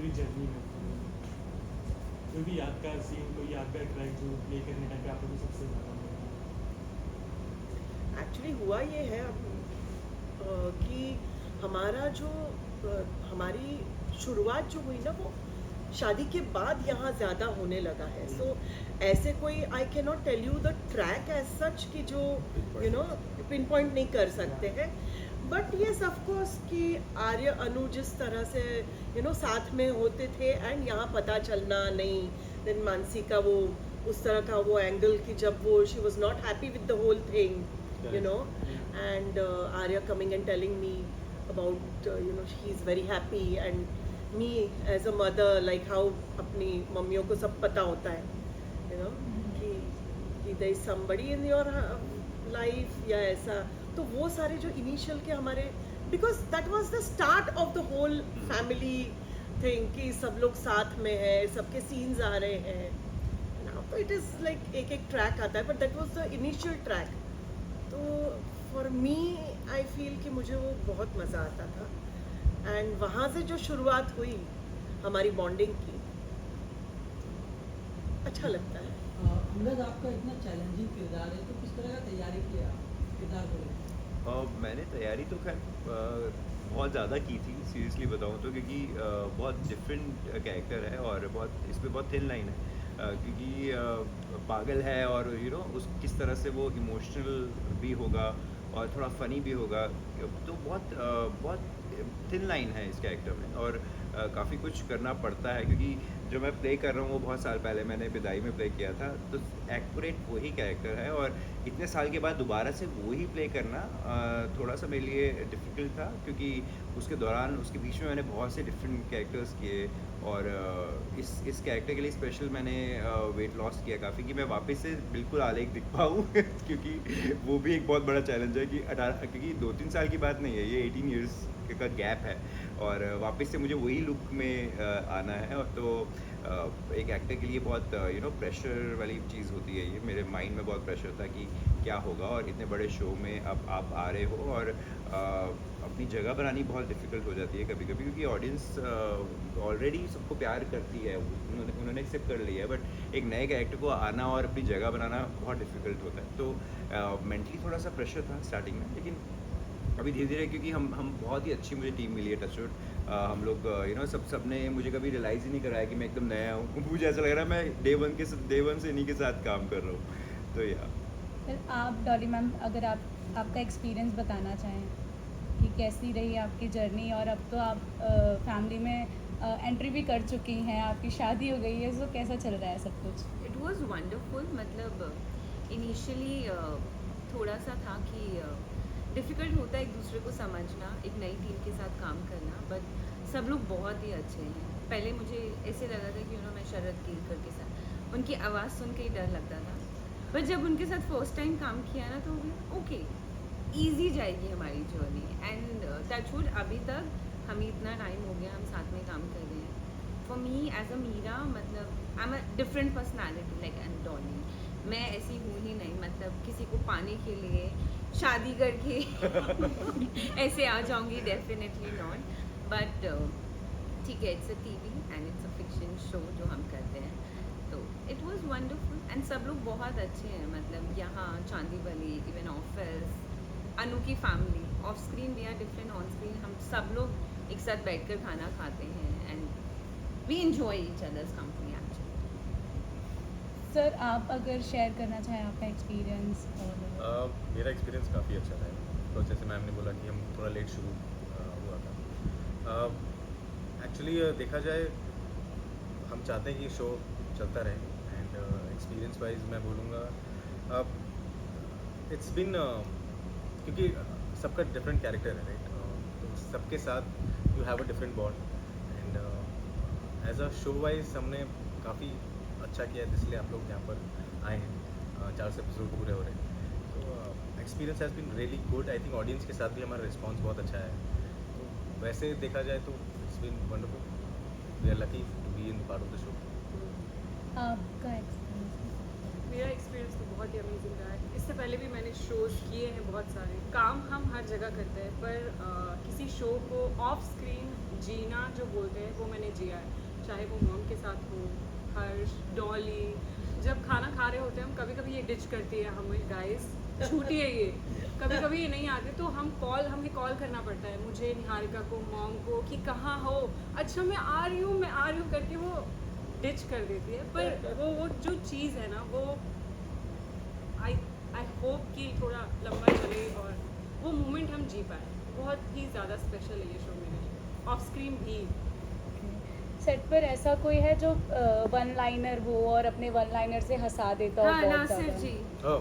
पूरी जर्नी में कोई भी यादगार सीन, कोई यादगार ट्रैक जो प्ले करने टाइम पे आपको सबसे ज़्यादा एक्चुअली हुआ ये है कि हमारा जो हमारी शुरुआत जो हुई ना वो शादी के बाद यहाँ ज़्यादा होने लगा है. सो ऐसे कोई I can not tell you the track as such कि जो यू नो पिन पॉइंट नहीं कर सकते हैं. बट येस ऑफकोर्स कि आर्य अनु जिस तरह से साथ में होते थे एंड यहाँ पता चलना नहीं. देन मानसी का वो उस तरह का वो एंगल कि जब वो she was not happy with the whole thing and Arya coming and telling me about she is very happy and me as a mother like how अपनी मम्मियों को सब पता होता है कि there is somebody in your life या ऐसा. तो वो सारे जो इनिशियल के हमारे because that was the start of the whole family thing कि सब लोग साथ में है, सबके सीन्स आ रहे हैं. Now तो it is like एक एक ट्रैक आता है but that was the initial track. तो फॉर मी आई फील कि मुझे वो बहुत मज़ा आता था एंड वहाँ से जो शुरुआत हुई हमारी बॉन्डिंग की अच्छा लगता है. अंगद आपका इतना चैलेंजिंग किरदार है तो किस तरह का तैयारी किया किरदार को लेकर? मैंने तैयारी तो खैर बहुत ज़्यादा की थी सीरियसली बताऊँ तो, क्योंकि बहुत डिफरेंट कैरेक्टर है और बहुत इस पर बहुत थिन लाइन है. क्योंकि पागल है और उस किस तरह से वो इमोशनल भी होगा और थोड़ा फ़नी भी होगा. तो बहुत थिन लाइन है इस कैरेक्टर में और काफ़ी कुछ करना पड़ता है. क्योंकि जो मैं प्ले कर रहा हूँ वो बहुत साल पहले मैंने विदाई में प्ले किया था, तो एक्यूरेट वही कैरेक्टर है और इतने साल के बाद दोबारा से वही प्ले करना थोड़ा सा मेरे लिए डिफ़िकल्ट था. क्योंकि उसके दौरान उसके बीच में मैंने बहुत से डिफरेंट कैरेक्टर्स किए और इस कैरेक्टर के लिए स्पेशल मैंने वेट लॉस किया काफ़ी कि मैं वापस से बिल्कुल आलेख दिख पाऊँ. क्योंकि वो भी एक बहुत बड़ा चैलेंज है कि 18 क्योंकि 2-3 साल की बात नहीं है, ये 18 ईयर्स का गैप है और वापस से मुझे वही लुक में आना है. और तो एक एक्टर के लिए बहुत प्रेशर वाली चीज़ होती है. ये मेरे माइंड में बहुत प्रेशर था कि क्या होगा और इतने बड़े शो में अब आप आ रहे हो और अपनी जगह बनानी बहुत डिफ़िकल्ट हो जाती है कभी कभी, क्योंकि ऑडियंस ऑलरेडी सबको प्यार करती है, उन्होंने एक्सेप्ट कर लिया है. बट एक नए कैरेक्टर को आना और अपनी जगह बनाना बहुत डिफ़िकल्ट होता है. तो मेंटली थोड़ा सा प्रेशर था स्टार्टिंग में, लेकिन अभी धीरे धीरे क्योंकि हम बहुत ही अच्छी मुझे टीम मिली है टचवुड. हम लोग सब ने मुझे कभी रियलाइज़ ही नहीं कराया कि मैं एकदम नया हूँ. मुझे ऐसा लग रहा है मैं डे वन से इन्हीं के साथ काम कर रहा हूँ. तो फिर आप डॉली मैम अगर आपका एक्सपीरियंस बताना चाहें कि कैसी रही आपकी जर्नी और अब तो आप फैमिली में एंट्री भी कर चुकी हैं, आपकी शादी हो गई है, तो कैसा चल रहा है सब कुछ? It was wonderful. मतलब इनिशियली थोड़ा सा था कि डिफ़िकल्ट होता है एक दूसरे को समझना, एक नई टीम के साथ काम करना. बट सब लोग बहुत ही अच्छे हैं. पहले मुझे ऐसे लगा था कि मैं शरद केलकर के साथ उनकी आवाज़ सुन के ही डर लगता था. बट जब उनके साथ फर्स्ट टाइम काम किया ना तो ओके ईजी जाएगी हमारी जर्नी. एंड टचवुड अभी तक हमें इतना टाइम हो गया हम साथ में काम कर रहे हैं. For me as a Meera मतलब I am a different personality like and Dolly. मैं ऐसी हूँ ही नहीं, मतलब किसी को पाने के लिए शादी करके ऐसे आ जाऊँगी, डेफिनेटली नॉट. बट ठीक है, it's a TV and it's a fiction show जो हम करते हैं. तो इट वाज वंडरफुल एंड सब लोग बहुत अच्छे हैं. मतलब यहाँ चांदीवली, इवन ऑफिस, अनु की family, off screen we are different, on screen हम सब लोग एक साथ बैठकर खाना खाते हैं and we enjoy each others company. Sir आप अगर शेयर करना चाहें आपका एक्सपीरियंस. और मेरा एक्सपीरियंस काफ़ी अच्छा रहा. तो जैसे मैम ने बोला कि हम थोड़ा लेट शुरू हुआ था. एक्चुअली देखा जाए हम चाहते हैं कि शो चलता रहे एंड एक्सपीरियंस वाइज मैं बोलूँगा इट्स बिन क्योंकि सबका डिफरेंट कैरेक्टर है राइट. तो सबके साथ you have a different bond and as a show wise हमने काफ़ी अच्छा किया है, इसलिए आप लोग यहाँ पर आए हैं. 4 एपिसोड पूरे हो रहे हैं. तो experience has been really good. I think audience के साथ भी हमारा रिस्पांस बहुत अच्छा है. तो वैसे देखा जाए तो it's been wonderful. We are lucky to be in part of the show. आपका एक्सपीरियंस? मेरा एक्सपीरियंस तो बहुत ही अमेजिंग रहा है. इससे पहले भी मैंने शोज़ किए हैं बहुत सारे. काम हम हर जगह करते हैं पर किसी शो को ऑफ स्क्रीन जीना जो बोलते हैं वो मैंने जिया है, चाहे वो मॉम के साथ हो, हर्ष, डॉली। जब खाना खा रहे होते हैं हम कभी कभी ये डिच करती है हमें, गाइस छूटिए ये, कभी कभी ये नहीं आते तो हमें कॉल करना पड़ता है, मुझे, निहारिका को, मॉम को, कि कहाँ हो, अच्छा मैं आ रही हूँ करके वो डिच कर देती है। पर वो जो चीज़ है ना वो आई होप कि थोड़ा लंबा चले और वो मोमेंट हम जी पाए। बहुत ही ज़्यादा स्पेशल है ये शो मेरे लिए, ऑफ स्क्रीन भी। सेट पर ऐसा कोई है जो वन लाइनर हो और अपने वन लाइनर से हंसा देता हो हाँ, बहुत नासिर ज़्यादा? जी, Oh,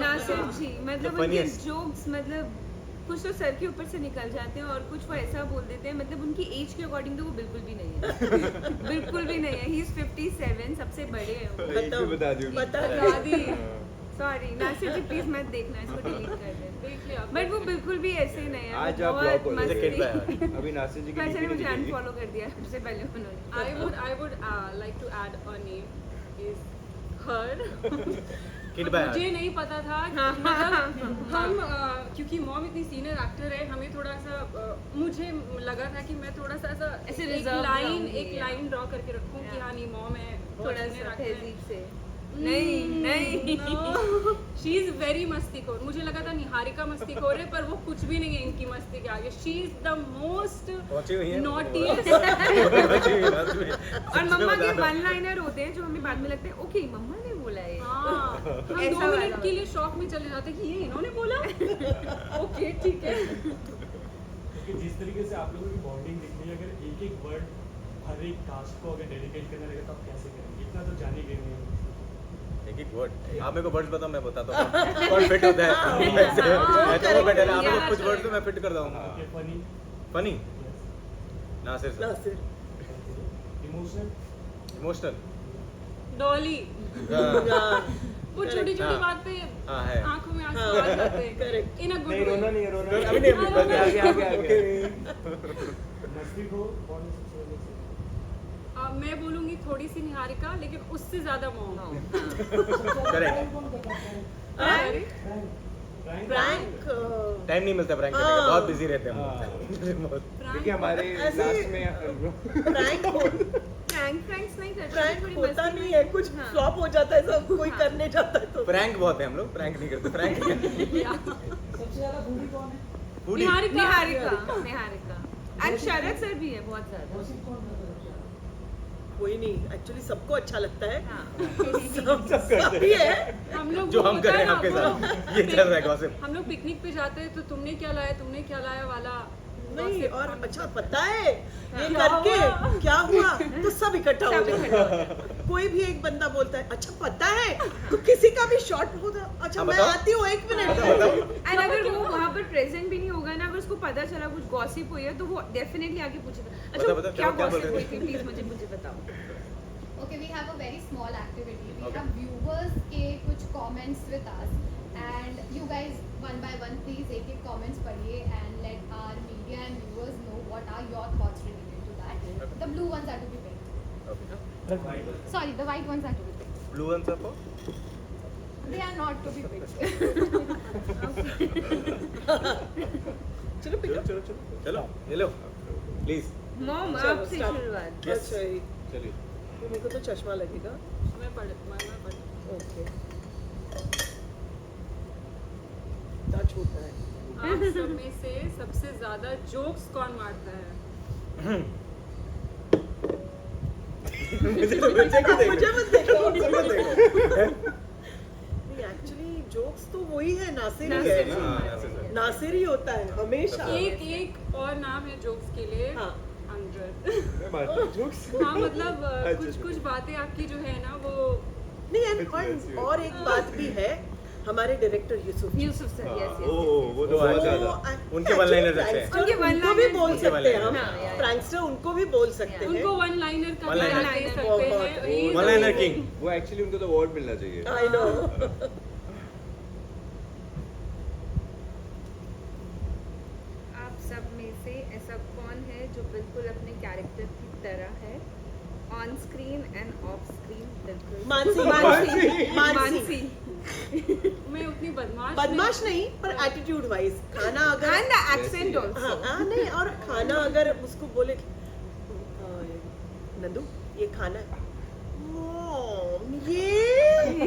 नासिर जी, मतलब The उनके funniest. जोक्स मतलब कुछ तो सर के ऊपर से निकल जाते हैं और कुछ वो ऐसा बोल देते हैं, मतलब उनकी एज के अकॉर्डिंग तो वो बिल्कुल भी नहीं है। बिल्कुल भी नहीं है। ही इज 57, सबसे बड़े हैं वो। एक भी बता दूँ बता दादी, सॉरी नासिर जी, प्लीज मत देखना, इसको डिलीट कर देना। देख लिया बट वो बिल्कुल भी ऐसे नहीं है। आज वो आप बहुत block हो जैसे kid by मस्ती। heart. अभी नासिर जी की वैसे डीपी नहीं मुझे दिखेगी। अनफॉलो कर दिया सबसे पहले उन्होंने। I would like to add a name is her। Kid by मुझे heart. नहीं पता था मतलब हम क्योंकि मॉम इतनी सीनियर एक्टर है, हमें थोड़ा सा मुझे लगा था कि मैं थोड़ा सा ऐसा ऐसे एक reserve लाइन रहूंगी, ड्रॉ करके रखूं कि Yeah. हाँ नहीं मॉम है, थोड़ा senior सा actor है। तहजीब से। नहीं। शी इज वेरी मस्तीखोर। मुझे लगा था निहारिका मस्तीखोर है, पर वो कुछ भी नहीं है इनकी मस्ती के आगे। शी इज द मोस्ट पहुंची हुई है नॉटीएस्ट। पहुंची हुई है रात में। और मम्मा के वन लाइनर होते हैं जो हमें बाद में लगता है ओके मम्मा ने बोला है। हाँ, हम ऐसा 2 वाला मिनट के लिए शॉक में चले जाते कि ये इन्होंने बोला। ओके ठीक है। कि जिस तरीके से आप लोगों की बॉन्डिंग दिख रही है, अगर एक एक वर्ड हर एक कास्ट को अगर डेडिकेट करना रहेगा तो आप कैसे करेंगे? इतना तो जान ही गए नहीं। एक वर्ड आप मेरे को वर्ड्स बताओ, मैं बताता हूँ कौन फिट होता है। ऐसे मैं तो वो बेटर है, आप लोग कुछ वर्ड्स तो मैं फिट कर दूंगा। Okay, funny, funny, Nasir sir, Nasir, emotional, emotional, Dolly, हाँ, वो छोटी छोटी हाँ। बात पे हाँ है। आंखों में आंसू आ जाते हैं। Correct. इन अ गुड नहीं रोना नहीं है, रोना अभी नहीं, हाँ, बस रोना आगे आगे आगे। मस्ती को कौन सबसे ज़्यादा से? मैं बोलूंगी थोड़ी सी निहारिका, लेकिन उससे ज्यादा मॉम। करेक्ट। प्रैंक, टाइम नहीं मिलता प्रैंक करने का, बहुत बिजी रहते हैं हम। बहुत। क्योंकि हमारे ऐसे- लास्ट में प्रैंक प्रैंक्स नहीं करते, प्रैंक थोड़ी होता मस्ती नहीं में- है, कुछ हाँ। फ्लॉप हो जाता है, सब कोई करने जाता है तो प्रैंक बहुत है हम लोग, प्रैंक नहीं करते। प्रैंक सबसे ज़्यादा बूढ़ी कौन है? पूरी निहारिका एंड शरद सर भी है बहुत ज्यादा। गॉसिप कौन करता है सबसे ज़्यादा? कोई नहीं, एक्चुअली सबको अच्छा लगता है। हाँ। सब करते सभी है। हम लोग जो वो हम होता कर रहे है हैं ना, आपके वो साथ, ये चल रहा है गॉसिप। हम लोग पिकनिक पे जाते हैं तो तुमने क्या लाया वाला नहीं, gossip और हम- अच्छा पता है ये क्या करके हुआ? क्या हुआ तो सब इकट्ठा हो सब जाते इकट्ठा हो हैं। कोई भी एक बंदा बोलता है अच्छा पता है, तो किसी का भी शॉर्ट होता अच्छा हाँ, मैं बताओ। आती हूँ 1 मिनट बताओ। एंड अगर वो वहाँ पर प्रेजेंट भी नहीं होगा ना, अगर उसको पता चला कुछ गॉसिप हुई है तो वो डेफिनेटली आगे पूछेगा अच्छा बताओ, क्या क्या बोल गॉसिप रहे हुई थी, प्लीज मुझे बताओ। Okay, we have a very small activity. We Okay. have viewers के कुछ comments with us, and you guys one by one please एक comments पढ़िए and let our media and viewers know what are your thoughts related to that. Okay. The blue ones are to be picked. Okay. Sorry, the white ones are to be picked. Blue ones are for? They are not to be picked. चलो pick चलो चलो चलो चलो ये लो please. Mom चलो, आपसे start. शुरुआत। Yes. अच्छा ये चलिए। तो मेरे को तो चश्मा लगेगा। मैं पढ़ ओके, टच होता है। आप सब में से सबसे ज्यादा जोक्स कौन मारता है? मुझे क्यों देख मुझे मत देखो। मत देखो। नहीं, एक्चुअली जोक्स तो वही है, नासिर ही नासिर है। हाँ, नासिर सर। नासिर ही होता है हमेशा। एक और नाम है जोक्स के लिए, हाँ। अमजद। मैं मारता हूँ jokes। हाँ मतलब अच्छा, कुछ बातें आपकी जो है ना वो नहीं और एक बात भी है, हमारे director Yusuf ji. Yusuf sir, yes oh yes. वो तो बहुत ज्यादा। उनके one-liners अच्छे हैं। उनके उनको one-liners भी बोल उनके सकते हैं हम, one-liners, हाँ, yeah. प्रैंकस्टर उनको भी बोल सकते हैं। उनको वन लाइनर का One-liner. भी दे सकते बहुत। हैं। He is One liner amazing. king. वो एक्चुअली उनको तो अवार्ड मिलना चाहिए। I know. आप सब में से ऐसा कौन है जो बिल्कुल अपने कैरेक्टर की तरह है on screen end of screen बिल्कुल मानसी मानसी मैं उतनी बदमाश बदमाश नहीं पर एटीट्यूड वाइज खाना अगर एंड द एक्सेंट आल्सो हाँ नहीं, और खाना अगर उसको बोले नंदू ये खाना है,